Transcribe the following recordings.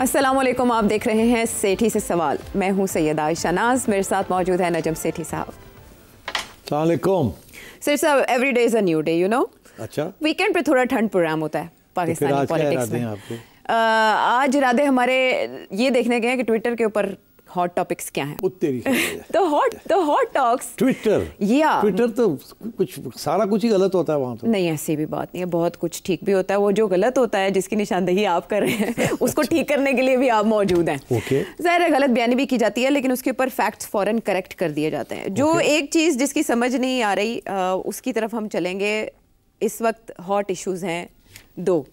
अस्सलामुअलैकुम, आप देख रहे हैं सेठी से सवाल। मैं हूं सैयदा आयशा नाज, मेरे साथ मौजूद है नजम सेठी साहब। अस्सलामुअलैकुम। सेठ साहब, every day is a new day, you know. अच्छा, वीकेंड पे थोड़ा ठंड प्रोग्राम होता है पाकिस्तानी पॉलिटिक्स में। आपके आज इरादे हमारे ये देखने के हैं कि ट्विटर के ऊपर हॉट टॉपिक्स क्या हैं। तो हॉट टॉक्स ट्विटर तो कुछ सारा कुछ ही गलत होता है वहाँ तो। नहीं, ऐसी भी बात नहीं है, बहुत कुछ ठीक भी होता है। वो जो गलत होता है जिसकी निशानदेही आप कर रहे हैं उसको ठीक करने के लिए भी आप मौजूद हैं। ज़ाहिर है गलत बयानी भी की जाती है, लेकिन उसके ऊपर फैक्ट्स फौरन करेक्ट कर दिए जाते हैं। जो एक चीज़ जिसकी समझ नहीं आ रही उसकी तरफ हम चलेंगे। इस वक्त हॉट इश्यूज़ हैं दो।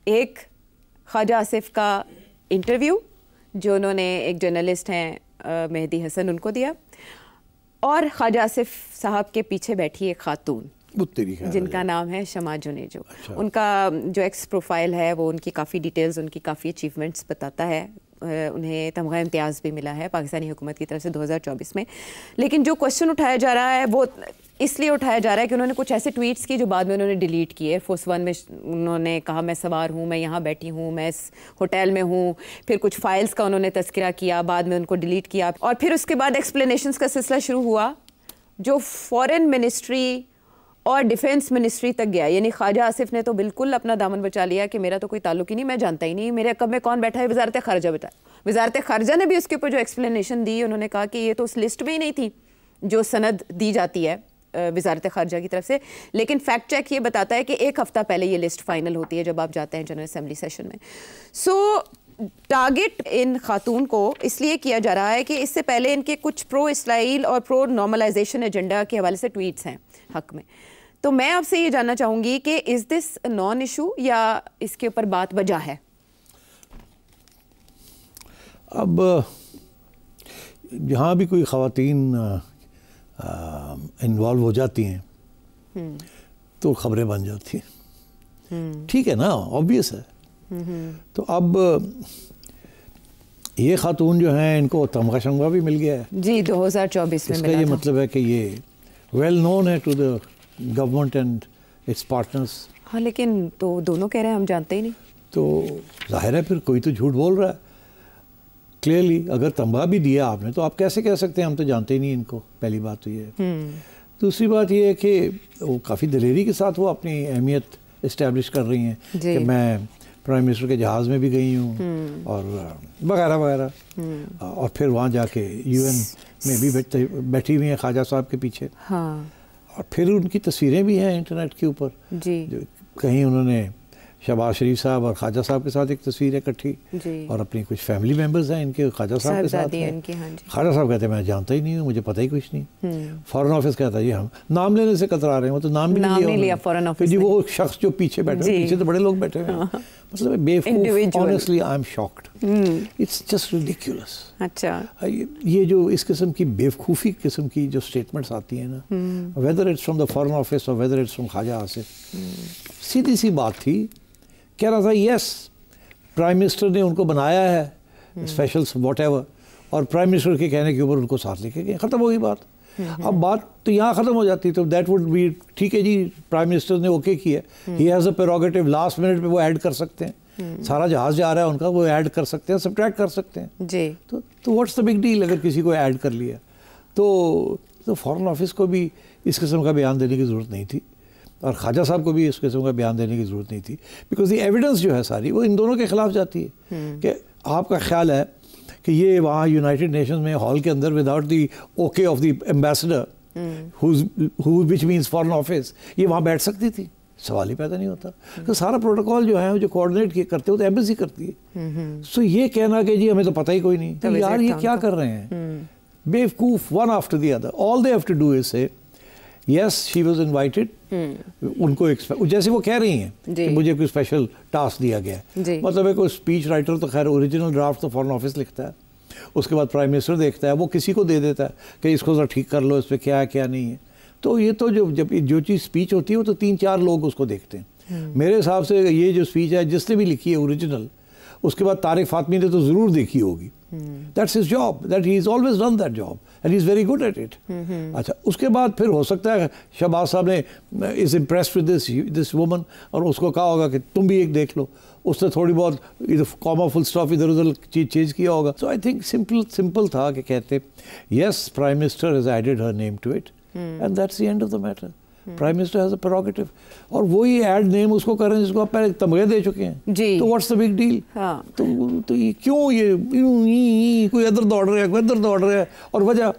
एक, ख्वाजा आसिफ का इंटरव्यू जो उन्होंने एक जर्नलिस्ट हैं मेहदी हसन उनको दिया, और ख्वाजा आसिफ साहब के पीछे बैठी एक खातून जिनका नाम है शमा जुनेजो। अच्छा। उनका जो एक्स प्रोफाइल है वो उनकी काफ़ी डिटेल्स, उनकी काफ़ी अचीवमेंट्स बताता है। उन्हें तमगा इम्तियाज़ भी मिला है पाकिस्तानी हुकूमत की तरफ से 2024 में। लेकिन जो क्वेश्चन उठाया जा रहा है वो इसलिए उठाया जा रहा है कि उन्होंने कुछ ऐसे ट्वीट्स की जो बाद में उन्होंने डिलीट किए। एयरफोर्स वन में उन्होंने कहा मैं सवार हूँ, मैं यहाँ बैठी हूँ, मैं इस होटल में हूँ। फिर कुछ फाइल्स का उन्होंने तस्करा किया, बाद में उनको डिलीट किया, और फिर उसके बाद एक्सप्लेनेशंस का सिलसिला शुरू हुआ जो फॉरेन मिनिस्ट्री और डिफेंस मिनिस्ट्री तक गया। यानी ख्वाजा आसिफ ने तो बिल्कुल अपना दामन बचा लिया कि मेरा तो कोई ताल्लुक ही नहीं, मैं जानता ही नहीं, मेरे कब में कौन बैठा है। वजारत खारजा बैठा, वजारत खारजा ने भी उसके ऊपर जो एक्सप्लेनेशन दी, उन्होंने कहा कि ये तो उस लिस्ट में ही नहीं थी जो सनद दी जाती है वजारत खारजा की तरफ से। लेकिन फैक्ट चेक ये बताता है कि एक हफ़्ता पहले ये लिस्ट फाइनल होती है जब आप जाते हैं जनरल असेंबली सेशन में। सो टारगेट इन खातून को इसलिए किया जा रहा है कि इससे पहले इनके कुछ प्रो इसराइल और प्रो नॉर्मलाइजेशन एजेंडा के हवाले से ट्वीट्स हैं हक में। तो मैं आपसे ये जानना चाहूँगी कि इज़ दिस नॉन इशू या इसके ऊपर बात वजह है? अब जहाँ भी कोई ख़वातीन इन्वॉल्व हो जाती हैं तो ख़बरें बन जाती हैं। ठीक है ना, ऑब्वियस है। तो अब ये खातून जो हैं इनको तमगा शमगा भी मिल गया है जी 2024 में। इसका ये मतलब है कि ये वेल नोन है to the government and its partners. हाँ, लेकिन तो दोनों कह रहे हैं हम जानते ही नहीं। तो जाहिर है फिर कोई तो झूठ बोल रहा है क्लियरली। अगर तमगा भी दिया आपने तो आप कैसे कह सकते हैं हम तो जानते ही नहीं इनको। पहली बात तो ये है। दूसरी बात ये है कि वो काफ़ी दलेरी के साथ वो अपनी अहमियत इस्टेब्लिश कर रही हैं कि मैं प्राइम मिनिस्टर के जहाज़ में भी गई हूँ और वगैरह वगैरह। और फिर वहाँ जाके UN में भी बैठी हुई हैं ख्वाजा साहब के पीछे। हाँ। और फिर उनकी तस्वीरें भी हैं इंटरनेट के ऊपर जी। कहीं उन्होंने शहबाज शरीफ साहब और ख्वाजा साहब के साथ एक तस्वीर है इकट्ठी, और अपनी कुछ फैमिली मेंबर्स हैं इनके ख्वाजा साहब के साथ। ख्वाजा साहब कहते हैं मैं जानता ही नहीं हूँ, मुझे पता ही कुछ नहीं। फॉरेन ऑफिस कहता है जी हम नाम लेने से कतरा रहे हैं, वो तो नाम भी नहीं लिया फॉरेन ऑफिस जी। वो शख्स जो पीछे बैठे हैं, पीछे तो बड़े लोग बैठे हुए हैं। मतलब बेवकूफ, honestly I am shocked, it's just ridiculous. अच्छा, ये जो इस किस्म की बेवकूफ़ी किस्म की जो स्टेटमेंट्स आती हैं ना, whether it's from the foreign office और whether it's from Khawaja Asif, सीधी सी बात थी। कह रहा था यस प्राइम मिनिस्टर ने उनको बनाया है स्पेशल व्हाटएवर, और प्राइम मिनिस्टर के कहने के ऊपर उनको साथ लेके गए, ख़त्म हो गई बात। अब बात तो यहाँ ख़त्म हो जाती, तो दैट वुड बी ठीक है जी, प्राइम मिनिस्टर ने ओके किया, he has a prerogative, last minute पे वो ऐड कर सकते हैं। सारा जहाज़ जा रहा है उनका, वो ऐड कर सकते हैं, सब्ट्रैक्ट कर सकते हैं जी। तो व्हाट्स द बिग डील अगर किसी को ऐड कर लिया तो फॉरेन ऑफिस को भी इस किस्म का बयान देने की ज़रूरत नहीं थी, और ख्वाजा साहब को भी इस किस्म का बयान देने की ज़रूरत नहीं थी, बिकॉज द एविडेंस जो है सारी वो इन दोनों के ख़िलाफ़ जाती है। कि आपका ख्याल है कि ये वहाँ यूनाइटेड नेशंस में हॉल के अंदर without the okay of the ambassador which means foreign office, ये वहाँ बैठ सकती थी? सवाल ही पैदा नहीं होता। तो सारा प्रोटोकॉल जो है जो कोऑर्डिनेट करते हो तो एम्बेसी करती है। सो ये कहना कि जी हमें तो पता ही कोई नहीं, तो यार ये क्या कर रहे हैं बेवकूफ़, one after the other. All they have to do is say yes she was invited. उनको जैसे वो कह रही हैं कि मुझे कोई स्पेशल टास्क दिया गया है, मतलब है कोई स्पीच राइटर तो खैर ओरिजिनल ड्राफ्ट तो फॉरेन ऑफिस लिखता है, उसके बाद प्राइम मिनिस्टर देखता है, वो किसी को दे देता है कि इसको ज़रा ठीक कर लो, इस पर क्या है क्या नहीं है। तो ये तो जब जो चीज़ स्पीच होती है वो तो 3-4 लोग उसको देखते हैं। मेरे हिसाब से ये जो स्पीच है जिसने भी लिखी है ओरिजिनल, उसके बाद तारिक फातमी ने तो ज़रूर देखी होगी That's his job. That he's always done that job, and he's very good at it. अच्छा, उसके बाद फिर हो सकता है शहबाज साहब ने is impressed with this woman और उसको कहा होगा कि तुम भी एक देख लो. उसने थोड़ी बहुत इधर कॉमा फुल स्टॉप इधर उधर चेंज किया होगा. So I think simple था कि कहते yes, Prime Minister has added her name to it, and that's the end of the matter. Prime minister has a prerogative और वही ऐड नेम उसको कर रहे हैं जिसको आप पहले तमगे दे चुके हैं जी. तो व्हाट्स द बिग डील. तो ये क्यों ये कोई इधर दौड़ रहा है कोई इधर दौड़ रहा है और वजह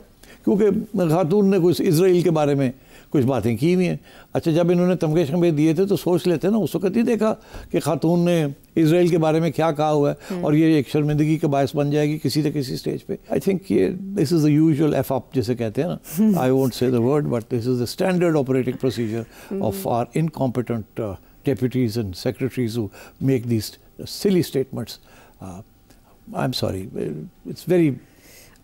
क्योंकि खातून ने कुछ इजराइल के बारे में कुछ बातें की हुई हैं. अच्छा, जब इन्होंने तमगे शमगे दिए थे तो सोच लेते ना, उस वक्त ही देखा कि खातून ने इजराइल के बारे में क्या कहा हुआ है और ये एक शर्मिंदगी का बायस बन जाएगी किसी न किसी स्टेज पे. आई थिंक ये this is the usual F up जिसे कहते हैं ना. I won't say the word but this is the standard operating procedure of our incompetent deputies and secretaries who make these silly statements. I'm sorry, it's very.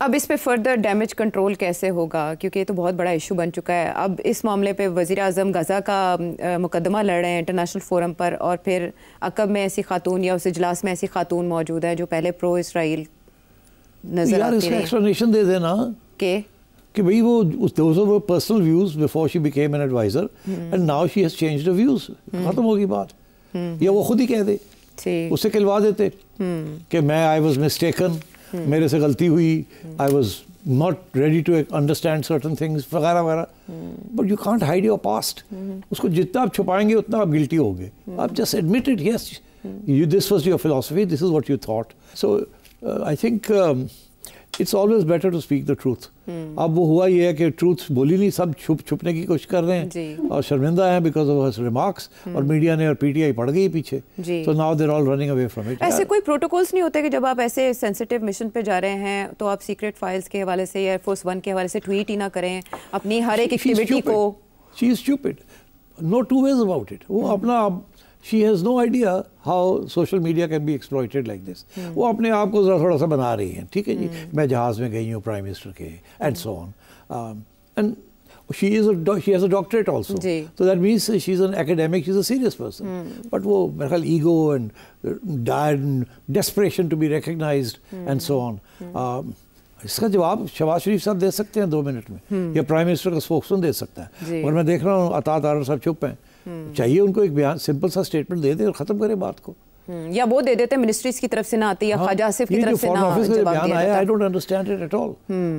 अब इस पे further damage control कैसे होगा, क्योंकि ये तो बहुत बड़ा इशू बन चुका है. अब इस मामले पे वज़ीर आज़म गज़ा का मुकदमा लड़ रहे हैं इंटरनेशनल फोरम पर, और फिर अकब में ऐसी खातून या उस इजलास में ऐसी खातून मौजूद है जो पहले प्रो इसराइल नजर आती रही. एक्सप्लेनेशन दे देना कि भाई वो those were personal views before she became an advisor and now she has changed her views. खत्म होगी बात. या वो खुद ही कह दे, उससे खिलवा देते कि मैं I was mistaken, मेरे से गलती हुई, I was not ready to understand certain things वगैरह वगैरह. But you can't hide your past. उसको जितना आप छुपाएंगे उतना आप गिल्टी होगे. आप just admit it, yes, this was your philosophy, this is what you thought. So I think it's always better to speak the truth. अब वो हुआ ये है कि ट्रूथ बोली नहीं, सब छुपने की कोशिश कर रहे हैं और शर्मिंदा हैं बिकॉज ऑफ हर रिमार्क्स, और मीडिया ने और पीटीआई पड़ गई पीछे. तो now they are all running away from it. ऐसे कोई प्रोटोकॉल्स नहीं होते कि जब आप ऐसे सेंसिटिव मिशन पे जा रहे हैं तो आप सीक्रेट फाइल्स के हवाले से या एयरफोर्स वन के हवाले से ट्वीट ही ना करें अपनी हर एक एक्टिविटी को? She is stupid, no two ways about it. वो अपना She has no idea how social media can be exploited like this. वो अपने आप को थोड़ा सा बना रही हैं. ठीक है जी, मैं जहाज़ में गई हूँ प्राइम मिनिस्टर के and so on. And she has a doctorate also. So that means she's an academic, she's a serious person. But वो मेरे ख्याल ego and desperation to be recognized and so on. इसका जवाब शहबाज शरीफ साहब दे सकते हैं 2 minute में, या प्राइम मिनिस्टर का स्पोक्समैन दे सकता है. और मैं देख रहा हूँ अतात आर साहब चुप हैं. चाहिए उनको एक बयान, सिंपल सा स्टेटमेंट दे दे और खत्म करे बात को. या वो दे देते मिनिस्ट्रीज की तरफ से ना आती, या ख्वाजा आसिफ की तरफ से ना बयान आया, I don't understand it at all.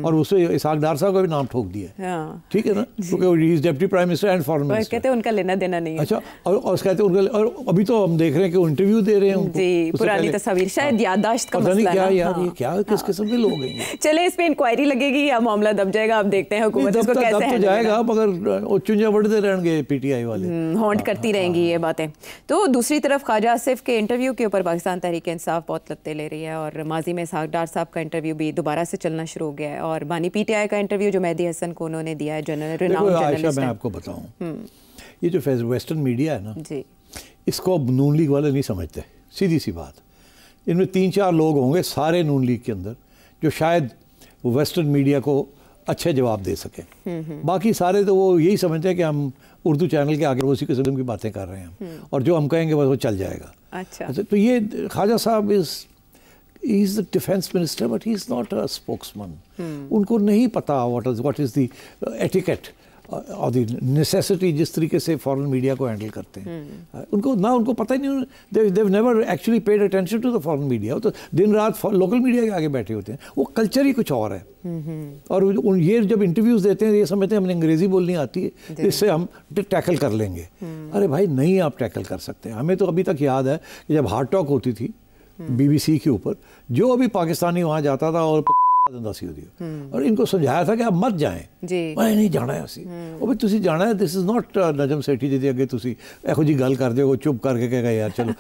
और उसे इसहाक डार साहब का भी नाम ठोक दिया. ठीक है ना, क्योंकि he is deputy prime minister and foreign minister. कहते हैं उनका लेना देना नहीं है. अच्छा, और कहते हैं उनका, और अभी तो हम देख रहे हैं कि इंटरव्यू दे रहे हैं उनको. जी, पुरानी तस्वीर, शायद याददाश्त का मसला है. क्या यार, ये क्या किस किस्म के लोग हैं. चले, इस पे इंक्वायरी लगेगी या मामला दब जाएगा, अब देखते हैं हुकूमत इसको कैसे हैंडल जाएगा. मगर चुंजा बढ़ते रहेंगे पीटीआई वाले, हॉन्ट करती रहेंगी ये बातें. तो दूसरी तरफ ख्वाजा आसिफ के इंटरव्यू के ऊपर पाकिस्तान तहरीक इंसाफ बहुत लत्ते ले रही है, और माजी में इसहाक डार साहब का इंटरव्यू भी दोबारा से चलना शुरू हो गया है, और बानी पीटीआई का इंटरव्यू जो मेहदी हसन को उन्होंने दिया है, जर्नलिस्ट. मैं आपको बताऊं, ये जो वेस्टर्न मीडिया है ना जी, इसको अब नून लीग वाले नहीं समझते. सीधी सी बात, इनमें 3-4 लोग होंगे सारे नून लीग के अंदर जो शायद वेस्टर्न मीडिया को अच्छे जवाब दे सके. बाकी सारे तो वो यही समझते हैं कि हम उर्दू चैनल के आगे उसी किस्म की बातें कर रहे हैं और जो हम कहेंगे वो चल जाएगा. अच्छा, तो ये Khwaja Sahab is the defence minister but he is not a spokesman. उनको नहीं पता व्हाट इज द एटिकेट और द नेसेसिटी जिस तरीके से फॉरेन मीडिया को हैंडल करते हैं. उनको पता ही नहीं. They have never actually paid attention to the foreign media. तो दिन रात लोकल मीडिया के आगे बैठे होते हैं. वो कल्चर ही कुछ और है. और ये जब इंटरव्यूज़ देते हैं ये समझते हैं हमें अंग्रेज़ी बोलनी आती है, इससे हम टैकल कर लेंगे. अरे भाई नहीं, आप टैकल कर सकते हैं. हमें तो अभी तक याद है कि जब हार्ट टॉक होती थी BBC के ऊपर, जो अभी पाकिस्तानी वहाँ जाता था और और इनको समझाया था कि आप मत जाएं. मैं नहीं जाना है असी. और तुसी जाना है, this is not Najam Sethi जी अगे तुसी एहो जी गल करदे हो चुप करके कहेगा यार चलो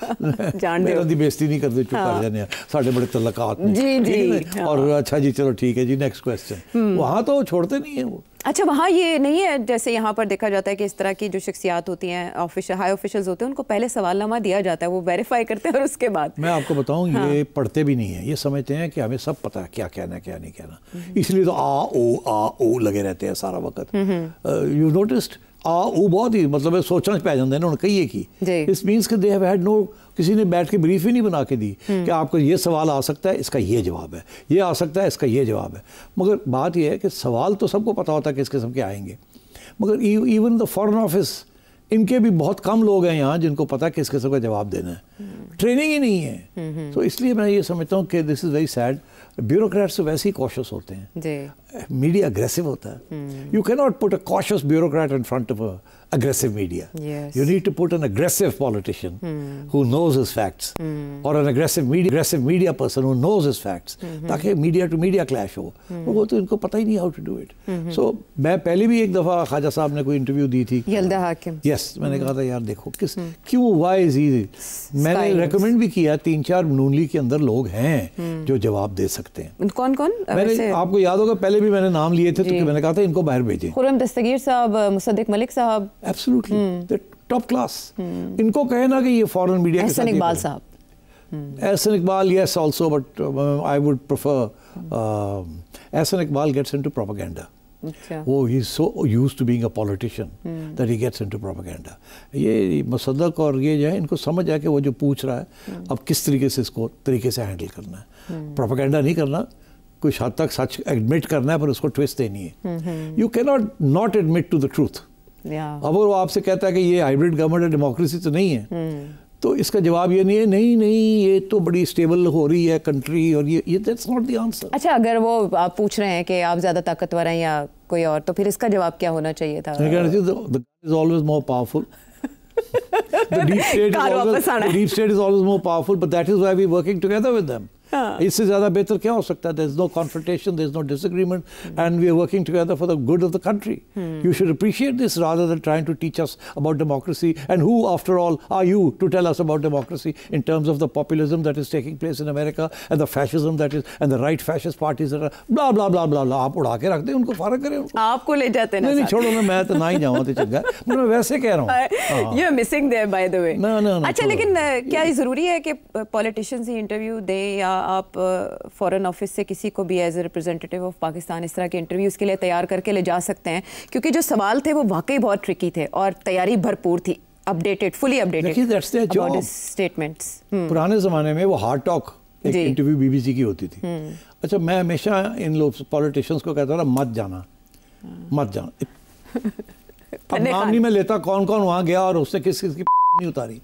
मेरा दी बेइज्जती नहीं करते, चुप कर जाने साढ़े बड़े तलकात ने. और अच्छा जी चलो ठीक है जी, नेक्स्ट क्वेश्चन. वहाँ तो छोड़ते नहीं है वो. अच्छा, वहाँ ये नहीं है जैसे यहाँ पर देखा जाता है कि इस तरह की जो शख्सियात होती हैं, हाई ऑफिशियल्स होते हैं, उनको पहले सवालनामा दिया जाता है, वो वेरीफाई करते हैं और उसके बाद. मैं आपको बताऊँ, ये पढ़ते भी नहीं है. ये समझते हैं कि हमें सब पता है क्या कहना है क्या नहीं कहना, इसलिए तो आ ओ लगे रहते हैं सारा वक्त. यू नोटिस्ड, वो बहुत ही मतलब सोचना पै जाते हैं ना कही की इस मीन्स के दे हैव हैड नो किसी ने बैठ के ब्रीफ ही नहीं बना के दी कि आपको ये सवाल आ सकता है इसका ये जवाब है, ये आ सकता है इसका ये जवाब है। मगर बात ये है कि सवाल तो सबको पता होता है कि इस किस्म के आएंगे, मगर इवन द फॉरेन ऑफिस इनके भी बहुत कम लोग हैं यहाँ जिनको पता है किस किस्म का जवाब देना है, ट्रेनिंग ही नहीं है। तो इसलिए मैं ये समझता हूँ कि this is very sad. Bureaucrats वैसे ही कॉशियस होते हैं, मीडिया अग्रेसिव होता है। You can not put a cautious bureaucrat in front of a aggressive media. Yes. You need to put an aggressive politician who knows his facts, or an aggressive media person who knows his facts, ताकि media to media clash हो। वो तो इनको पता ही नहीं how to do it. So मैं पहले भी एक दफ़ा ख्वाजा साहब ने कोई इंटरव्यू दी थी, यल्दा हाकिम। Yes, मैंने कहा था यार देखो क्यों why is he, मैंने रेकमेंड भी किया 3-4 नून लीग के अंदर लोग हैं जो जवाब दे सकते हैं। कौन कौन? मैंने आपको याद होगा पहले भी मैंने नाम लिए थे तो मैंने कहा था इनको बाहर भेजें। खुर्रम दस्तगीर साहब, मुसद्दिक मलिक साहब, Absolutely, they're top class. इनको कहे ना कि ये फॉरेन मीडिया के साथ एहसन इकबाल साहब, Ehsan Iqbal yes also, but I would prefer Ehsan Iqbal gets into propaganda. वो he is so used to being a politician that he gets into propaganda. ये मुसद्दक और ये जो है इनको समझ है कि वो जो पूछ रहा है अब किस तरीके से इसको तरीके से हैंडल करना है। प्रोपेगेंडा नहीं करना, कुछ हद तक सच एडमिट करना है पर उसको ट्विस्ट देनी है। You can not admit to the truth. अब वो आपसे कहता है कि ये हाइब्रिड गवर्नमेंट है, डेमोक्रेसी तो नहीं है, तो इसका जवाब ये नहीं है नहीं ये तो बड़ी स्टेबल हो रही है कंट्री, और ये दैट्स नॉट द आंसर। अच्छा, अगर वो आप पूछ रहे हैं कि आप ज्यादा ताकतवर हैं या कोई और, तो फिर इसका जवाब क्या होना चाहिए था? The is always more powerful. The deep state is always more powerful, but that is why we're working together with them. इससे ज़्यादा बेहतर क्या हो सकता है? There is no confrontation, there is no disagreement, and we are working together for the good of the country. You should appreciate this rather than trying to teach us about democracy. And who, after all, are you to tell us about democracy in terms of the populism that is taking place in America and the fascism that is, and the right fascist parties that are blah blah blah blah blah. आप उड़ा के रखते हैं उनको, फारग करें उनको। आपको ले जाते हैं ना? नहीं छोड़ो ना, मैं तो ना ही जाऊँ तो चंगा, मैं वैसे कह रहा हूँ। You are missing there by the way. No. अच्छा, लेकिन क्या ये ज़रूरी है कि पॉलिटिशियंस ही इंटरव्यू दें, या आप फॉरेन ऑफिस से किसी को भी as a representative of Pakistan इस तरह के इंटरव्यूज़ के लिए तैयार करके ले जा सकते हैं? क्योंकि जो सवाल थे वो वाकई बहुत ट्रिकी थे और तैयारी भरपूर थी, updated, fully updated about statements. पुराने ज़माने में वो हार्ड टॉक एक इंटरव्यू बीबीसी की होती थी। अच्छा, मैं हमेशा इन लोग पॉलिटिशियंस को कहता था मत जाना। अब नाम नहीं मैं लेता कौन कौन वहाँ गया और उसने किस की नहीं उतारी।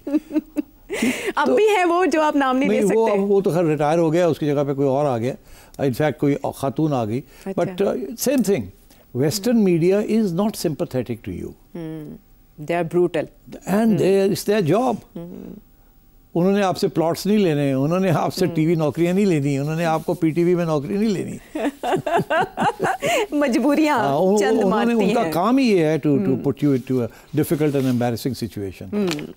अब भी है वो जो आप नाम नहीं ले सकते। वो तो खैर रिटायर हो गया, उसकी जगह पे कोई और आ गया, इनफैक्ट कोई खातून आ गई। But same thing, western media is not sympathetic to you, they are brutal and it's their job. उन्होंने आपसे प्लॉट्स नहीं लेने, उन्होंने आपसे टीवी नौकरियां नहीं लेनी, उन्होंने आपको पीटीवी में नौकरी नहीं लेनी। मजबूरियां चंद मारती हैं। उनका काम ही ये है to put you into a difficult and embarrassing situation.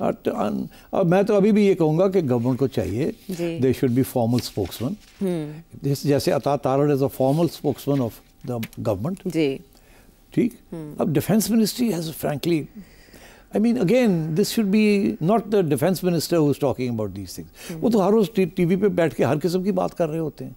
और मैं तो अभी भी ये कहूँगा कि गवर्नमेंट को चाहिए they should be formal spokesman, जैसे अता Tarar is a formal spokesman of the government. ठीक, अब defence ministry has frankly, I mean, again, this should be not the defense minister who's talking about these things. वो तो हर रोज TV पे बैठ के हर किस्म की बात कर रहे होते हैं।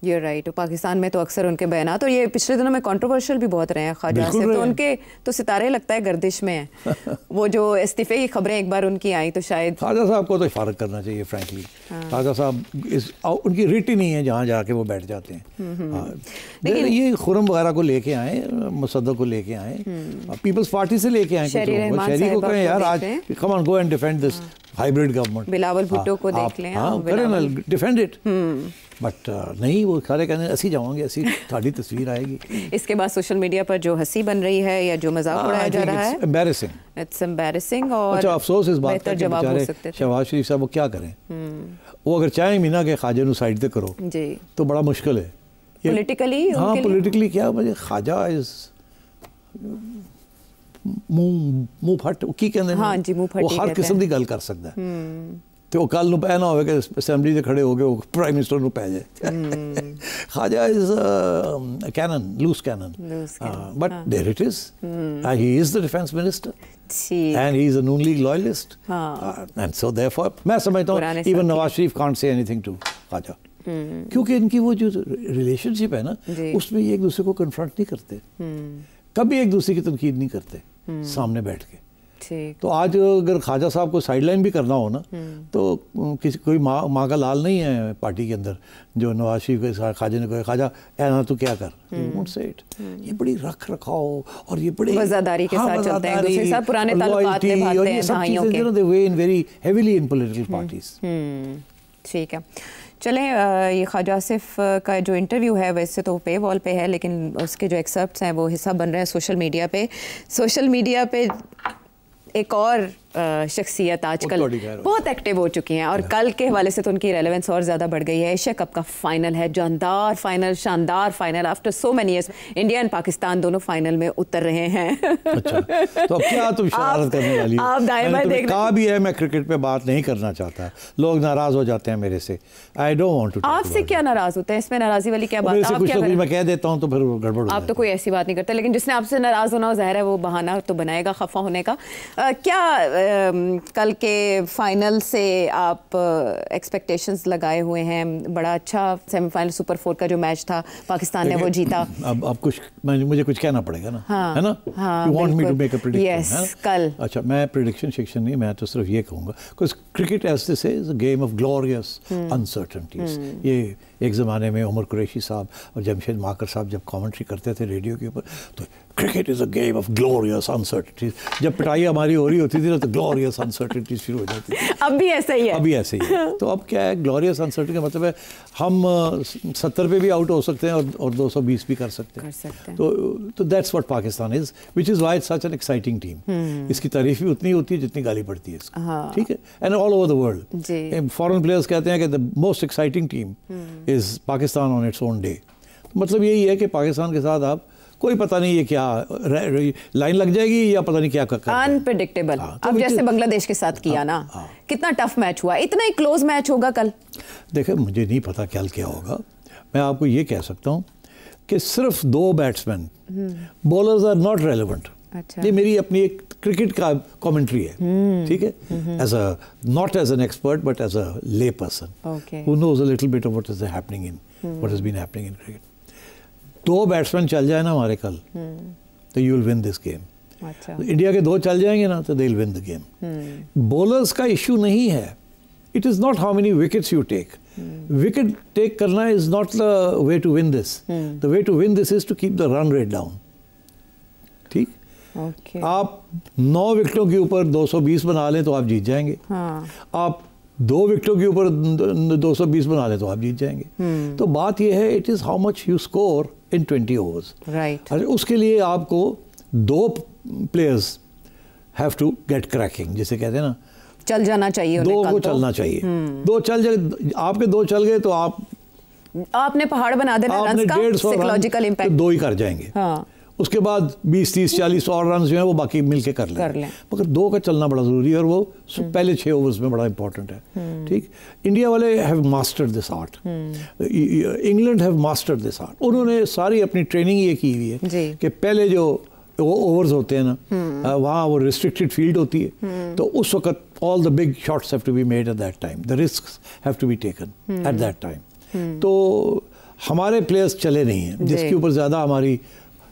You're right. पाकिस्तान में तो अक्सर उनके बयानात, और ये पिछले दिनों में कंट्रोवर्शियल भी बहुत रहे हैं ख्वाजा से, तो उनके तो सितारे लगता है गर्दिश में हैं। वो जो इस्तीफे की खबरें एक बार उनकी आई तो शायद ख्वाजा साहब को तो फारग करना चाहिए फ्रैंकली। ख्वाजा साहब उनकी रिट ही नहीं है जहाँ जाके वो बैठ जाते हैं। ये खुर्रम वगैरह को लेके आए, मुसद्दक को लेके आए, पीपल्स पार्टी से लेके आए, शहरी को कहें यार आज come on go and defend this hybrid government. Bilawal Bhutto को देख लें, करें ना, डिफेंड इट। बट नहीं, वो सारे कहने असी जाओगे, असी थाड़ी तस्वीर आएगी। इसके बाद सोशल मीडिया पर जो हंसी बन रही है या जो मजाक उड़ाया जा रहा है, इट्स एम्बैरेसिंग। और अच्छा, अफसोस इस बात का कि बेचारे शहबाज शरीफ साहब वो क्या करें, वो अगर चाहें मीना के ख्वाजा नू साइड ते करो तो बड़ा मुश्किल है पॉलिटिकली। हाँ, पॉलिटिकली क्या, मुझे ख्वाजा इज मुंह फट की कहते हैं। हाँ जी, मुंह फट, वो हर किस्म की गल कर सकता है। तो वो कल पै ना हो कि असैम्बली से खड़े हो गए वो प्राइम मिनिस्टर ਨੂੰ पै जाए। Khawaja is cannon, loose cannon, but there it is, he is the defence minister and he is a Noon League loyalist, and so therefore मैं समझता हूँ even Nawaz Sharif can't say anything to Khwaja, क्योंकि इनकी वो जो रिलेशनशिप है ना उसमें ये एक दूसरे को कन्फ्रंट नहीं करते। कभी एक दूसरे की तनकीद नहीं करते सामने बैठ के। तो आज अगर ख्वाजा साहब को साइडलाइन भी करना हो ना, तो किसी कोई माँ का लाल नहीं है पार्टी के अंदर जो नवाज शरीफ के साथ ख्वाजा ने कहा ख्वाजा ऐना तो क्या कर, वोंट से इट। ये बड़ी रख रखाव और ये बड़ी वफादारी के साथ चलते हैं, दूसरे साथ पुराने ताल्लुकात निभाते हैं भाइयों के। They weigh in very heavily in political parties. ठीक है, चलें, ये ख्वाजा आसिफ का जो इंटरव्यू है वैसे तो पे वॉल पे है, लेकिन उसके जो एक्सर्प्ट्स हैं वो हिस्सा बन रहे हैं सोशल मीडिया पे एक और शख्सियत आजकल बहुत एक्टिव हो चुकी हैं और कल के हवाले से तो उनकी रेलेवेंस और ज़्यादा बढ़ गई है। एशिया कप का फाइनल है, जानदार फाइनल, शानदार final. After so many years India and Pakistan दोनों फाइनल में उतर रहे हैं। अच्छा, तो अब क्या तुम शरारत करने वाली हो? आप दायमा देख कहा भी है मैं क्रिकेट पे बात नहीं करना चाहता, लोग नाराज हो जाते हैं मेरे से। I don't want to. आपसे क्या नाराज होते हैं? इसमें नाराजी वाली क्या बात है? कुछ मैं कह देता हूँ तो फिर गड़बड़। आप तो कोई ऐसी बात नहीं करते, लेकिन जिसने आपसे नाराज होना हो ज़ाहिर है वो बहाना तो बनाएगा खफा होने का। क्या कल के फाइनल से आप एक्सपेक्टेशंस लगाए हुए हैं? बड़ा अच्छा सेमीफाइनल सुपर 4 का जो मैच था, पाकिस्तान ने वो जीता। अब कुछ मुझे कुछ कहना पड़ेगा ना, हाँ, है ना? हाँ, You want me to make a prediction? Yes, कल। अच्छा, मैं प्रेडिक्शन सेक्शन नहीं, मैं तो सिर्फ ये कहूँगा because cricket as this is a game of glorious uncertainties. ये एक ज़माने में उमर कुरैशी साहब और जमशेद माकर साहब जब कमेंट्री करते थे रेडियो के ऊपर, तो cricket is a game of glorious uncertainties. जब पिटाई हमारी हो रही होती थी ना, तो ग्लोरियस अनसर्टेनिटीज शुरू हो जाती थी। अब भी ऐसा ही है। अभी ऐसे ही है। तो अब क्या है, ग्लोरियस अनसर्टेनिटी का मतलब है हम 70 पे भी आउट हो सकते हैं और 220 भी कर सकते हैं। तो that's what Pakistan is, which is why it's such an exciting team. इसकी तारीफ भी उतनी होती है जितनी गाली पड़ती है इसको, ठीक है? And all over the world foreign players कहते हैं कि the most exciting team is Pakistan on its own day. मतलब यही है कि पाकिस्तान के साथ आप कोई पता नहीं ये क्या लाइन लग जाएगी या पता नहीं क्या कर अनप्रेडिक्टेबल। अब जैसे बांग्लादेश के साथ किया ना, कितना टफ मैच हुआ, इतना ही क्लोज मैच होगा कल। देखिए, मुझे नहीं पता कल क्या होगा। मैं आपको ये कह सकता हूँ कि सिर्फ 2 batsman, bowlers are not relevant. ये मेरी अपनी एक क्रिकेट का कमेंट्री है, ठीक है? As a not as an expert but as a lay person who knows a little bit of what is happening in what has been happening in cricket. 2 batsman चल जाए ना हमारे कल, तो you will win this game. अच्छा। India के 2 चल जाएंगे ना, तो they will win the game. Bowlers का इशू नहीं है, it is not how many wickets you take. Wicket take करना is not the way to win this. The way to win this is to keep the run rate down, ठीक? आप 9 विकेटों के ऊपर 220 बना लें तो आप जीत जाएंगे। आप 2 विकेटों के ऊपर 220 बना लें तो आप जीत जाएंगे। तो बात यह है, it is how much you score in 20 overs, right? उसके लिए आपको 2 players have to get cracking, जिसे कहते हैं ना, चल जाना चाहिए। 2 को चलना चाहिए। 2 चल जाए, आपके 2 चल गए तो आपने पहाड़ बना देना रन्स का, साइकोलॉजिकल इंपैक्ट 2 ही कर जाएंगे। हाँ। उसके बाद 20, 30, 40 और रन जो है वो बाकी मिलके कर लें। मगर 2 का चलना बड़ा ज़रूरी है और वो पहले 6 ओवर्स में बड़ा इंपॉर्टेंट है, ठीक? इंडिया वाले have mastered this art, England have mastered this art. उन्होंने सारी अपनी ट्रेनिंग ये की हुई है कि पहले जो ओवर्स होते हैं ना, वहाँ वो रिस्ट्रिक्टेड फील्ड होती है, तो उस वक्त all the big shots have to be made at that time, the risks have to be taken at that time. तो हमारे प्लेयर्स चले नहीं हैं, जिसके ऊपर ज़्यादा हमारी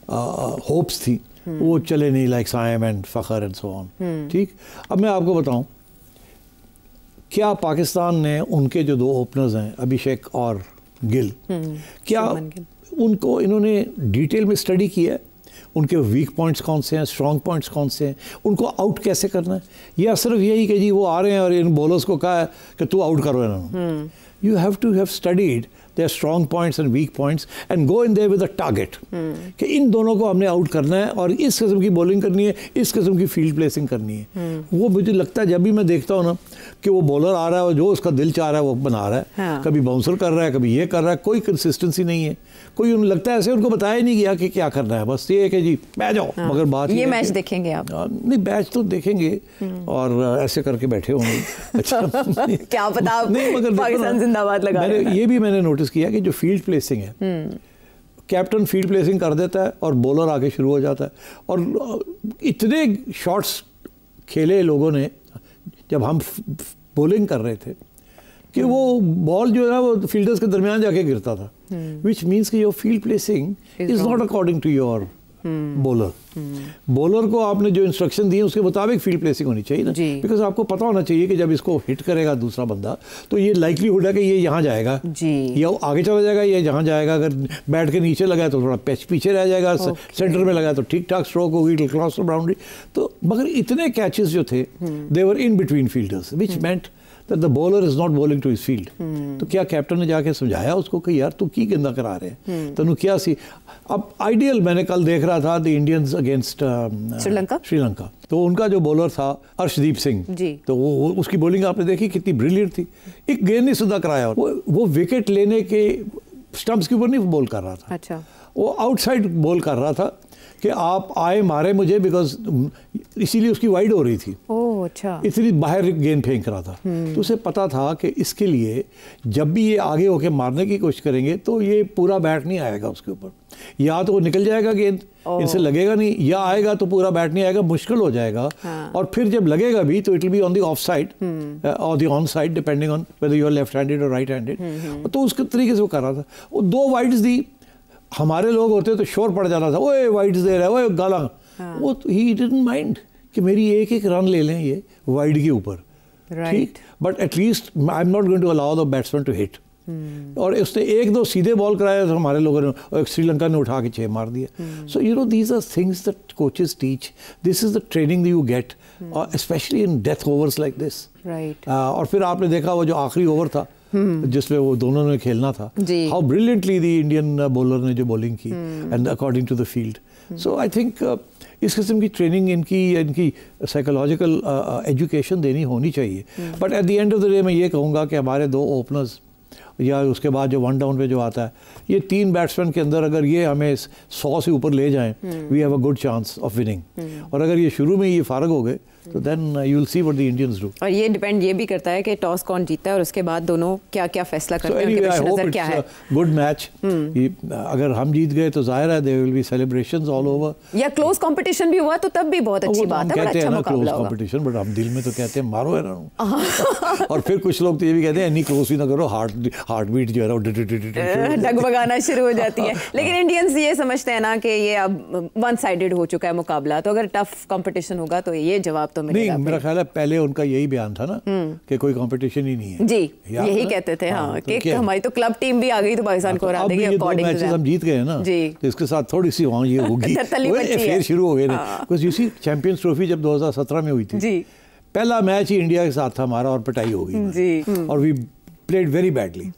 होप्स थी, वो चले नहीं, like Saim and Fakhar and so on, ठीक? अब मैं आपको बताऊं, क्या पाकिस्तान ने उनके जो 2 ओपनर्स हैं, अभिषेक और गिल, क्या उनको इन्होंने डिटेल में स्टडी किया है? उनके वीक पॉइंट्स कौन से हैं, स्ट्रॉन्ग पॉइंट्स कौन से हैं, उनको आउट कैसे करना है? या सिर्फ यही कि जी वो आ रहे हैं और इन बॉलर्स को कहा है कि तू आउट करो इन्होंने? You have to have studied their strong points and weak points and go in there with a target कि इन दोनों को हमने आउट करना है और इस किस्म की बॉलिंग करनी है, इस किस्म की फील्ड प्लेसिंग करनी है। वो मुझे लगता है, जब भी मैं देखता हूँ ना कि वो बॉलर आ रहा है और जो उसका दिल चाह रहा है वो बना रहा है, हाँ। कभी बाउंसर कर रहा है, कभी ये कर रहा है, कोई कंसिस्टेंसी नहीं है, कोई उन्हें लगता है ऐसे उनको बताया नहीं गया कि क्या करना है, बस ये है कि जी बैठ जाओ। हाँ। मगर बात ये मैच देखेंगे आप? नहीं, मैच तो देखेंगे और ऐसे करके बैठे होंगे। अच्छा, क्या पता नहीं, मगर पाकिस्तान जिंदाबाद लगा रहे हैं। ये भी मैंने नोटिस किया कि जो फील्ड प्लेसिंग है, कैप्टन फील्ड प्लेसिंग कर देता है और बॉलर आके शुरू हो जाता है। और इतने शॉट्स खेले लोगों ने जब हम बॉलिंग कर रहे थे कि वो बॉल जो है वो फील्डर्स के दरमियान जाके गिरता था, विच मीन्स कि your field placing is not according to your bowler. Bowler को आपने जो इंस्ट्रक्शन दी उसके मुताबिक फील्ड प्लेसिंग होनी चाहिए ना, बिकॉज आपको पता होना चाहिए कि जब इसको हिट करेगा दूसरा बंदा तो ये लाइकलीहुड है कि ये यहाँ जाएगा या आगे चला जाएगा या जहाँ जाएगा। अगर बैट के नीचे लगा तो थोड़ा पैच पीछे रह जाएगा, सेंटर में लगा तो ठीक ठाक स्ट्रोक होगी, क्रॉस बाउंड्री। तो मगर इतने कैचेस जो थे they were in between fielders which meant that the bowler is not bowling to his field। तो क्या कैप्टन ने जाके समझाया उसको कि यार तू की गेंदा करा रहे हैं, तनु क्या सी। अब आइडियल मैंने कल देख रहा था द इंडियंस अगेंस्ट श्रीलंका, तो उनका जो बॉलर था अर्शदीप सिंह, तो वो उसकी बॉलिंग आपने देखी कितनी ब्रिलियंट थी। एक गेंद नहीं सीधा कराया, वो विकेट लेने के स्टंप्स के ऊपर नहीं बॉल कर रहा था। अच्छा। वो आउटसाइड बॉल कर रहा था कि आप आए मारे मुझे, बिकॉज इसीलिए उसकी वाइड हो रही थी। ओह अच्छा। इतनी बाहर गेंद फेंक रहा था, तो उसे पता था कि इसके लिए जब भी ये आगे होके मारने की कोशिश करेंगे तो ये पूरा बैट नहीं आएगा उसके ऊपर, या तो वो निकल जाएगा गेंद, इनसे लगेगा नहीं, या आएगा तो पूरा बैट नहीं आएगा, मुश्किल हो जाएगा। और फिर जब लगेगा भी तो it will be on the off side और the on side depending on whether you are left handed और राइट हैंडेड। तो उसके तरीके से वो कर रहा था। वो 2 वाइड्स दी, हमारे लोग होते तो शोर पड़ जाता था, ओए वाइड्स दे रहा है, ओए गाला। वो ही डिडंट माइंड कि मेरी एक रन ले लें ये वाइड के ऊपर, ठीक, but at least I am not going to allow the batsman to hit. और उसने 1-2 सीधे बॉल कराया तो हमारे लोगों ने, श्रीलंका ने उठा के 6 मार दिया। So you know these are things that coaches teach, this is the training you get, specially in death overs like this. और फिर आपने देखा वो जो आखिरी ओवर था जिसमें वो दोनों ने खेलना था, how brilliantly the Indian bowler ने जो बॉलिंग की and according to the field. So I think इस किस्म की ट्रेनिंग इनकी साइकोलॉजिकल एजुकेशन देनी होनी चाहिए। But at the end of the day मैं ये कहूँगा कि हमारे 2 ओपनर्स या उसके बाद जो 1 डाउन पे जो आता है, ये 3 बैट्समैन के अंदर अगर ये हमें 100 से ऊपर ले जाएं, we have a good chance of winning. और अगर ये शुरू में ये फारग हो गए तो then you will see what the Indians do. और ये डिपेंड ये भी करता है कि टॉस कौन जीता है और उसके बाद दोनों क्या-क्या फैसला करते हैं, उनके नजर क्या है। गुड मैच, अगर हम जीत गए तो जाहिर है there will be celebrations all over. या क्लोज कंपटीशन भी हुआ तो तब भी बहुत अच्छी बात है, बड़ा अच्छा मुकाबला होगा। कंपटीशन, बट हम दिल में तो कहते हैं मारो है ना। और फिर कुछ लोग तो ये भी कहते हैं इतनी क्लोज भी ना करो, हार्ट बीट जो है डगमगाना शुरू हो जाती है। लेकिन इंडियंस ये समझते हैं ना कि ये अब वन साइडेड हो चुका है मुकाबला, तो अगर टफ कंपटीशन होगा तो ये जवाब तो नहीं, मेरा ख्याल है पहले उनका यही बयान था ना कि कोई कंपटीशन ही नहीं है। जी, यही कहते थे। हाँ, कि हमारी तो क्लब टीम भी आ गई तो पाकिस्तान को हरा देगी अकॉर्डिंग टू दैट। हम जीत गए ना जी, तो इसके साथ थोड़ी सी वहाँ ये होगी, फिर शुरू हो गए ना। Because you see Champions Trophy जब 2017 में हुई थी जी, पहला मैच ही इंडिया के साथ था हमारा और पिटाई हो गई जी, और वी प्लेड वेरी बैडली।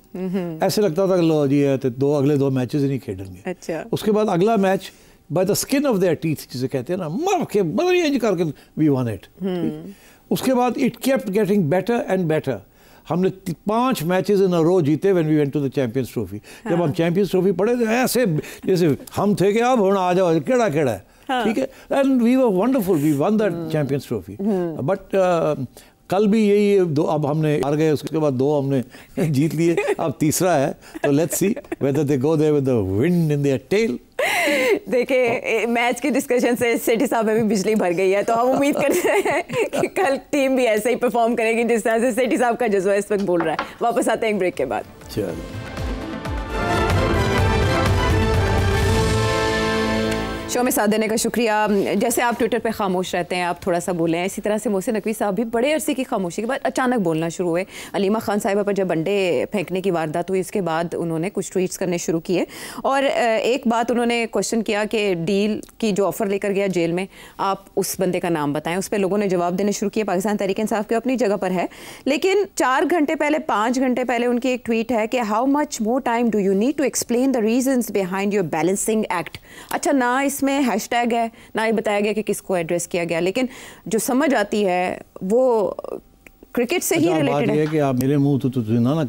ऐसे लगता था लो जी तो अगले 2 मैचेस ही नहीं खेलेंगे। अच्छा। उसके बाद अगला match by the skin of their teeth जिसे कहते हैं ना, मर के बदरियज करके वी वन इट। उसके बाद it kept getting better and better. हमने 5 मैचेस इन अ रो जीते when we went to the Champions Trophy. जब हम चैंपियंस ट्रॉफी पढ़े थे ऐसे जैसे हम थे कि अब होना आ जाओ, केड़ा है, ठीक है, and we were wonderful, we won that Champions Trophy. But कल भी यही 2, अब हमने हार गए, उसके बाद 2 हमने जीत लिए, अब तीसरा है, तो let's see whether they go there with the wind in their tail. देखिए मैच के डिस्कशन से सेठी साहब में भी बिजली भर गई है, तो हम उम्मीद करते हैं कि कल टीम भी ऐसे ही परफॉर्म करेगी जिस तरह से सेठी साहब का जज्बा इस वक्त बोल रहा है। वापस आते हैं एक ब्रेक के बाद। चलो शो में साथ देने का शुक्रिया। जैसे आप ट्विटर पे खामोश रहते हैं, आप थोड़ा सा बोलें, इसी तरह से मोहसिन नकवी साहब भी बड़े अरसे की खामोशी के बाद अचानक बोलना शुरू हुए। अलीमा खान साहिबा पर जब अंडे फेंकने की वारदात हुई उसके बाद उन्होंने कुछ ट्वीट्स करने शुरू किए और एक बात उन्होंने क्वेश्चन किया कि डील की जो ऑफ़र लेकर गया जेल में, आप उस बंदे का नाम बताएं। उस पर लोगों ने जवाब देने शुरू किया। पाकिस्तान तहरीक इंसाफ के अपनी जगह पर है, लेकिन 4 घंटे पहले 5 घंटे पहले उनकी एक ट्वीट है कि how much more time do you need to explain the reasons behind your balancing act. अच्छा, ना इसमें हैशटैग है, ना ही बताया गया कि किसको एड्रेस किया गया, लेकिन जो समझ आती है वो क्रिकेट से ही रिलेटेड है कि आप मेरे मुंह तो ना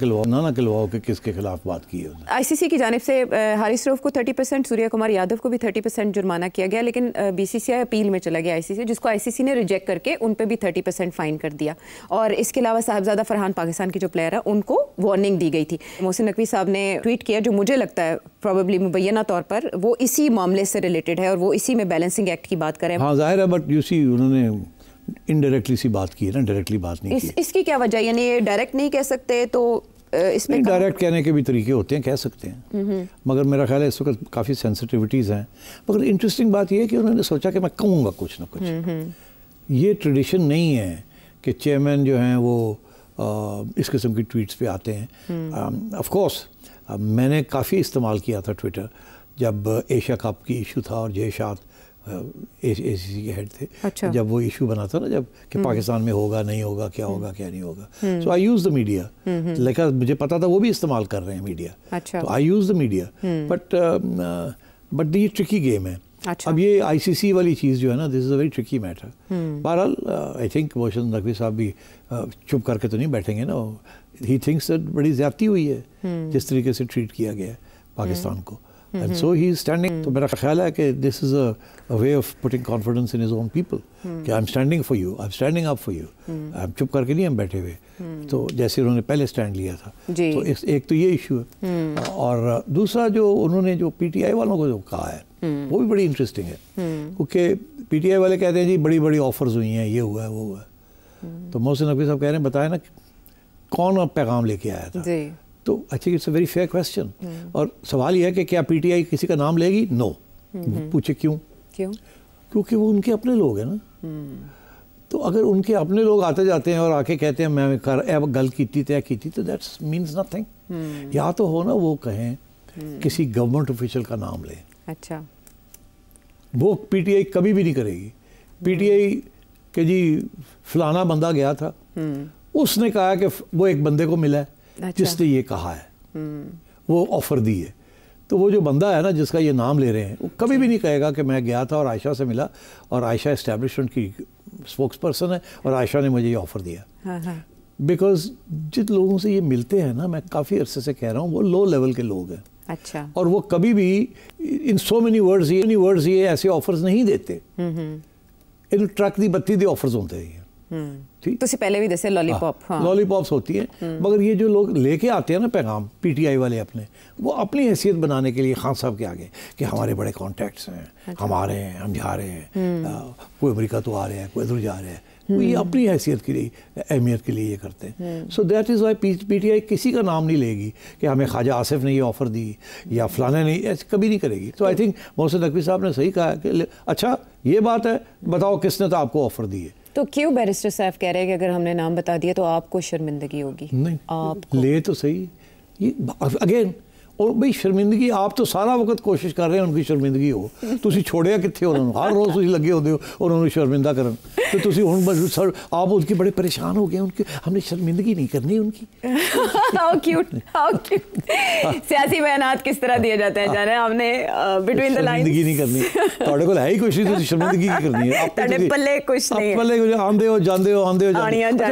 किलवाओ कि किसके खिलाफ बात की है। आईसीसी की जानिब से हारिस रऊफ को 30%, सूर्या कुमार यादव को भी 30% जुर्माना किया गया, लेकिन बीसीसीआई अपील में चला गया आईसीसी, जिसको आईसीसी ने रिजेक्ट करके उन पे भी 30% फाइन कर दिया। और इसके अलावा साहिबजादा फरहान पाकिस्तान के जो प्लेयर है उनको वार्निंग दी गई थी। मोहसिन नकवी साहब ने ट्वीट किया जो मुझे लगता है प्रॉबेबली मुबैना तौर पर वो इसी मामले से रिलेटेड है और वो इसी में बैलेंसिंग एक्ट की बात करें। हाँ जाहिर है, बट यू सी उन्होंने इनडायरेक्टली सी बात की है ना, डायरेक्टली बात नहीं की। इसकी क्या वजह, यानी डायरेक्ट नहीं कह सकते तो इस पे डायरेक्ट कहने के भी तरीके होते हैं, कह सकते हैं, मगर मेरा ख्याल है इस वक्त काफ़ी सेंसिटिविटीज़ हैं। मगर इंटरेस्टिंग बात यह है कि उन्होंने सोचा कि मैं कहूँगा कुछ ना कुछ। ये ट्रेडिशन नहीं है कि चेयरमैन जो हैं वो इस किस्म की ट्वीट्स पे आते हैं। ऑफ कोर्स मैंने काफ़ी इस्तेमाल किया था ट्विटर जब एशिया कप की इशू था और जय शाह ACC के हेड थे। अच्छा। जब वो इशू बना था ना, जब कि पाकिस्तान में होगा नहीं होगा, क्या होगा क्या नहीं होगा, सो आई यूज़ द मीडिया। लेकिन मुझे पता था वो भी इस्तेमाल कर रहे हैं मीडिया, अच्छा। तो आई यूज़ द मीडिया। बट ये ट्रिकी गेम है। अच्छा। अब ये ICC वाली चीज़ जो है ना, this is a very tricky matter. बहरहाल आई थिंक मोहसिन नकवी साहब भी चुप करके तो नहीं बैठेंगे ना। ही थिंक्स दैट बड़ी ज़्यादती हुई है जिस तरीके से ट्रीट किया गया है पाकिस्तान को, and so he is standing। तो मेरा ख्याल है कि this is a way of putting confidence in his own people कि I'm standing for you, I'm standing up for you, I'm चुप करके नहीं हम बैठे हुए। तो जैसे उन्होंने पहले स्टैंड लिया था, तो एक तो ये इशू है, और दूसरा जो उन्होंने जो PTI वालों को जो कहा है वो भी बड़ी इंटरेस्टिंग है, क्योंकि PTI वाले कहते हैं जी बड़ी बड़ी ऑफर्स हुई हैं, ये हुआ है वो हुआ है। तो मोहसिन नकवी साहब कह रहे हैं बताया ना कौन पैगाम लेके आया था। तो I think it's a very fair question. और सवाल यह है कि क्या PTI किसी का नाम लेगी? नो। पूछे क्यों? क्योंकि वो उनके अपने लोग हैं ना। तो अगर उनके अपने लोग आते जाते हैं और आके कहते हैं मैं गल की तय की थी, तो दैट्स मीन्स नथिंग। या तो हो ना वो कहें किसी गवर्नमेंट ऑफिशियल का नाम लें। अच्छा। वो PTI कभी भी नहीं करेगी। PTI के जी फलाना बंदा गया था, उसने कहा कि वो एक बंदे को मिला है, अच्छा। जिसने ये कहा है, वो ऑफ़र दी है। तो वो जो बंदा है ना जिसका ये नाम ले रहे हैं, वो कभी भी नहीं कहेगा कि मैं गया था और आयशा से मिला और आयशा एस्टैब्लिशमेंट की स्पोक्स पर्सन है और आयशा ने मुझे ये ऑफ़र दिया। बिकॉज जिन लोगों से ये मिलते हैं ना, मैं काफ़ी अरसे से कह रहा हूँ, वो लो लेवल के लोग हैं। अच्छा। और वो कभी भी इन सो मेनी वर्ड्स ये ऐसे ऑफर्स नहीं देते। इन ट्रक दी बत्ती दे ऑफर्स होते हैं। तो इससे पहले भी जैसे लॉलीपॉप, लॉलीपॉप्स होती हैं। मगर ये जो लोग लेके आते हैं ना पैगाम PTI वाले अपने, वो अपनी हैसियत बनाने के लिए खान साहब के आगे कि हमारे बड़े कॉन्टैक्ट्स हैं, अच्छा। हम आ रहे हैं, हम जा रहे हैं, कोई अमेरिका तो आ रहे हैं, कोई इधर जा रहे हैं, वो ये अपनी हैसियत के लिए, अहमियत के लिए ये करते हैं। So that is why PTI किसी का नाम नहीं लेगी कि हमें ख्वाजा आसिफ ने ये ऑफ़र दी या फलाने ने, ऐसे कभी नहीं करेगी। तो आई थिंक मोहसिन नकवी साहब ने सही कहा कि अच्छा ये बात है, बताओ किसने तो आपको ऑफ़र दी है। तो क्यों बैरिस्टर साहब कह रहे हैं कि अगर हमने नाम बता दिया तो आपको शर्मिंदगी होगी? नहीं, आपको ले तो सही ये अगेन। और भाई शर्मिंदगी, आप तो सारा वक्त कोशिश कर रहे हैं उनकी शर्मिंदगी हो, तुसी छोड़िया कितने उन्होंने, हर रोज़ तुसी लगे होते हो और उन्होंने शर्मिंदा करन, तो तुसी हुण आप उनके बड़े परेशान हो गए, उनकी हमने शर्मिंदगी नहीं करनी उनकी। How cute, how cute. सियासी बयानात किस तरह दिए जाते हैं जाने, हमने बिटवीन द लाइंस शर्मिंदगी नहीं करनी। ਤੁਹਾਡੇ ਕੋਲ है ही कुछ नहीं, तुसी शर्मिंदगी की करनी है। ਤੁਹਾਡੇ ਪੱਲੇ ਕੁਛ नहीं है, पल्ले आंदे हो जांदे हो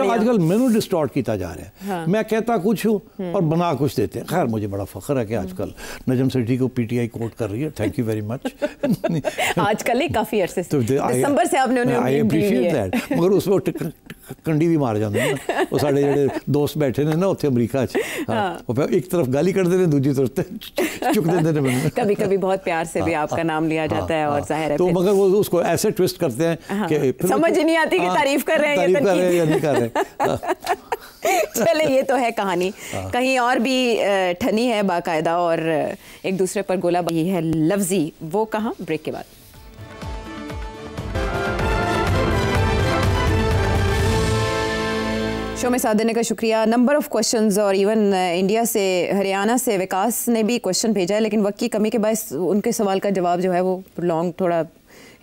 आजकल मैनू डिस्टॉर्ट किया जा रहा है। मैं कहता कुछ हूँ और बना कुछ देते हैं। खैर मुझे बड़ा फख्र है कि आजकल नजम सेठी को PTI कोट कर रही है, थैंक यू वेरी मच। आजकल ही काफ़ी अरसे से, दिसंबर से आपने उन्हें आई अप्रीशिएट दैट। मगर उसमें कंडी भी मार जाते हैं ना, वो साढ़े जेडे दोस्त बैठे ने ना उत्थे अमरीका च, वो एक तरफ गाली करते हैं, दूसरी तरफ चुक देते हैं मैंने। कभी कभी बहुत प्यार से भी आपका नाम लिया जाता है और जाहिर है तो मगर वो उसको ऐसे ट्विस्ट करते हैं कि समझ नहीं आती कि तारीफ कर रहे हैं या नहीं कर रहे। चले ये तो है कहानी, कहीं और भी ठनी है बाकायदा और एक दूसरे पर गोलाबारी है लफ्जी, वो कहाँ? ब्रेक के बाद। शो में साथ देने का शुक्रिया। नंबर ऑफ़ क्वेश्चंस और इवन इंडिया से, हरियाणा से विकास ने भी क्वेश्चन भेजा है, लेकिन वक्त की कमी के बायस उनके सवाल का जवाब जो है वो लॉन्ग थोड़ा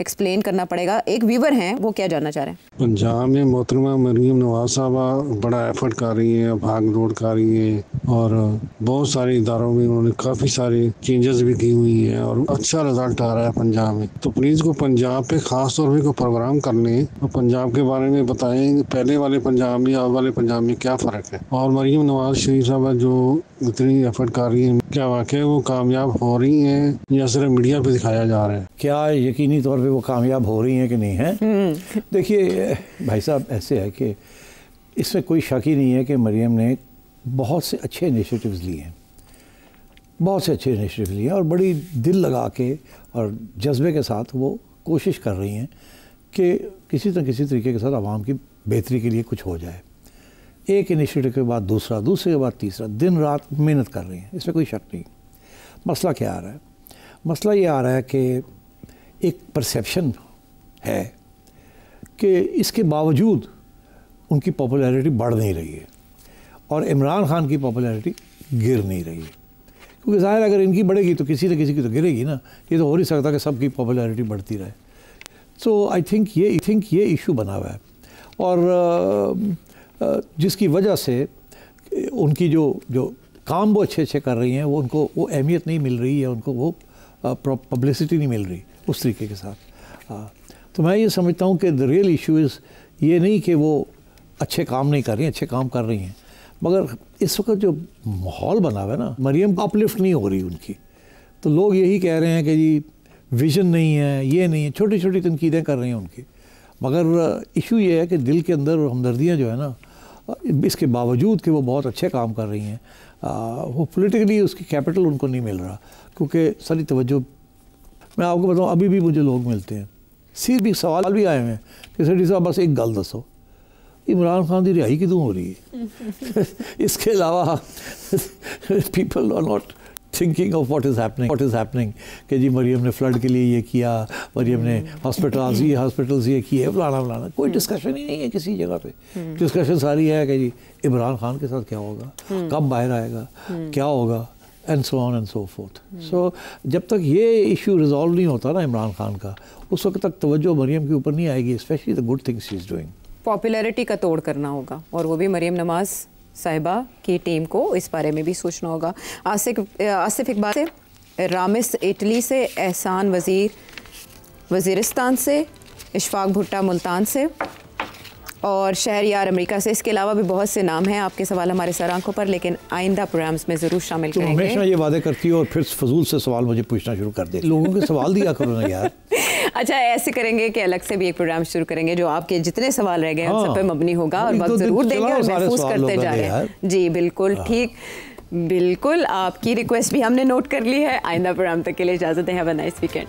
एक्सप्लेन करना पड़ेगा। एक व्यूवर हैं, वो क्या जानना चाह रहे हैं? पंजाब में मोहतरमा मरीम नवाज साहबा बड़ा एफर्ट कर रही है, भाग दौड़ कर रही है और बहुत सारे इदारों में उन्होंने काफ़ी सारे चेंजेस भी की हुई हैं और अच्छा रिजल्ट आ रहा है पंजाब में। तो प्लीज़ को पंजाब पे ख़ास तौर पे को प्रोग्राम कर लें और पंजाब के बारे में बताएं, पहले वाले पंजाब में अब वाले पंजाब में क्या फ़र्क है। और मरीम नवाज शरीफ साहबा जो इतनी एफर्ट कर रही है, क्या वाकई वो कामयाब हो रही हैं या सिर्फ मीडिया पे दिखाया जा रहा है? क्या यकीनी तौर पे वो कामयाब हो रही हैं कि नहीं है? देखिए भाई साहब, ऐसे है कि इसमें कोई शक ही नहीं है कि मरियम ने बहुत से अच्छे इनिशिएटिव्स लिए हैं, बहुत से अच्छे इनिशिएटिव्स लिए और बड़ी दिल लगा के और जज्बे के साथ वो कोशिश कर रही हैं कि किसी न किसी तरीके के साथ आवाम की बेहतरी के लिए कुछ हो जाए। एक इनिशिएटिव के बाद दूसरा, दूसरे के बाद तीसरा, दिन रात मेहनत कर रही हैं, इसमें कोई शक नहीं। मसला क्या आ रहा है? मसला ये आ रहा है कि एक परसेप्शन है कि इसके बावजूद उनकी पॉपुलैरिटी बढ़ नहीं रही है और इमरान खान की पॉपुलैरिटी गिर नहीं रही है, क्योंकि ज़ाहिर अगर इनकी बढ़ेगी तो किसी न किसी की तो गिरेगी ना। ये तो हो नहीं सकता कि सबकी पॉपुलैरिटी बढ़ती रहे। सो आई थिंक ये इशू बना हुआ है और जिसकी वजह से उनकी जो काम वो अच्छे कर रही हैं, वो उनको वो अहमियत नहीं मिल रही है, उनको वो पब्लिसिटी नहीं मिल रही उस तरीके के साथ। तो मैं ये समझता हूँ कि द रियल इशू इज़ ये नहीं कि वो अच्छे काम नहीं कर रही हैं, अच्छे काम कर रही हैं, मगर इस वक्त जो माहौल बना हुआ है ना, मरियम अपलिफ्ट नहीं हो रही उनकी। तो लोग यही कह रहे हैं कि जी विज़न नहीं है, ये नहीं है, छोटी छोटी तनकीदें कर रही हैं उनकी। मगर इशू ये है कि दिल के अंदर हमदर्दियाँ जो है ना, इसके बावजूद कि वो बहुत अच्छे काम कर रही हैं, वो पॉलिटिकली उसकी कैपिटल उनको नहीं मिल रहा, क्योंकि सारी तवज्जो। मैं आपको बताऊँ, अभी भी मुझे लोग मिलते हैं, सीधे सवाल भी आए हुए हैं कि सेठी साहब बस एक गल दसो, इमरान खान की रिहाई कितों हो रही है? इसके अलावा people are not thinking of what is happening कि जी मरियम ने फ्लड के लिए ये किया, मरियम ने हॉस्पिटल्स ये किए, फलाना। कोई डिस्कशन ही नहीं है किसी जगह पे। डिस्कशन सारी है कि जी इमरान खान के साथ क्या होगा, कब बाहर आएगा, क्या होगा, and so on and so forth. So जब तक ये इशू रिजॉल्व नहीं होता ना इमरान खान का, उस वक्त तक तवज्जो मरियम के ऊपर नहीं आएगी, specially the good things she is doing. Popularity का तोड़ करना होगा और वो भी मरियम नवाज़ साहिबा की टीम को इस बारे में भी सोचना होगा। आसिफ इकबाल से, रामिस इटली से, एहसान वज़ीर वज़ीरिस्तान से, इशफाक भुट्टा मुल्तान से और शहरयार अमेरिका से। इसके अलावा भी बहुत से नाम हैं। आपके सवाल हमारे सर आंखों पर, लेकिन आइंदा प्रोग्राम्स में ज़रूर शामिल करेंगे। हमेशा ये वादे करती हो और फिर फजूल से सवाल मुझे पूछना शुरू कर दे। लोगों के सवाल दिया करो ना यार। अच्छा, ऐसे करेंगे कि अलग से भी एक प्रोग्राम शुरू करेंगे जो आपके जितने सवाल रह गए उन सब पे मबनी होगा और वक्त ज़रूर देंगे और महफूज करते जा रहे हैं। जी बिल्कुल ठीक, बिल्कुल आपकी रिक्वेस्ट भी हमने नोट कर ली है। आइंदा प्रोग्राम तक के लिए इजाज़त है। Have a nice weekend.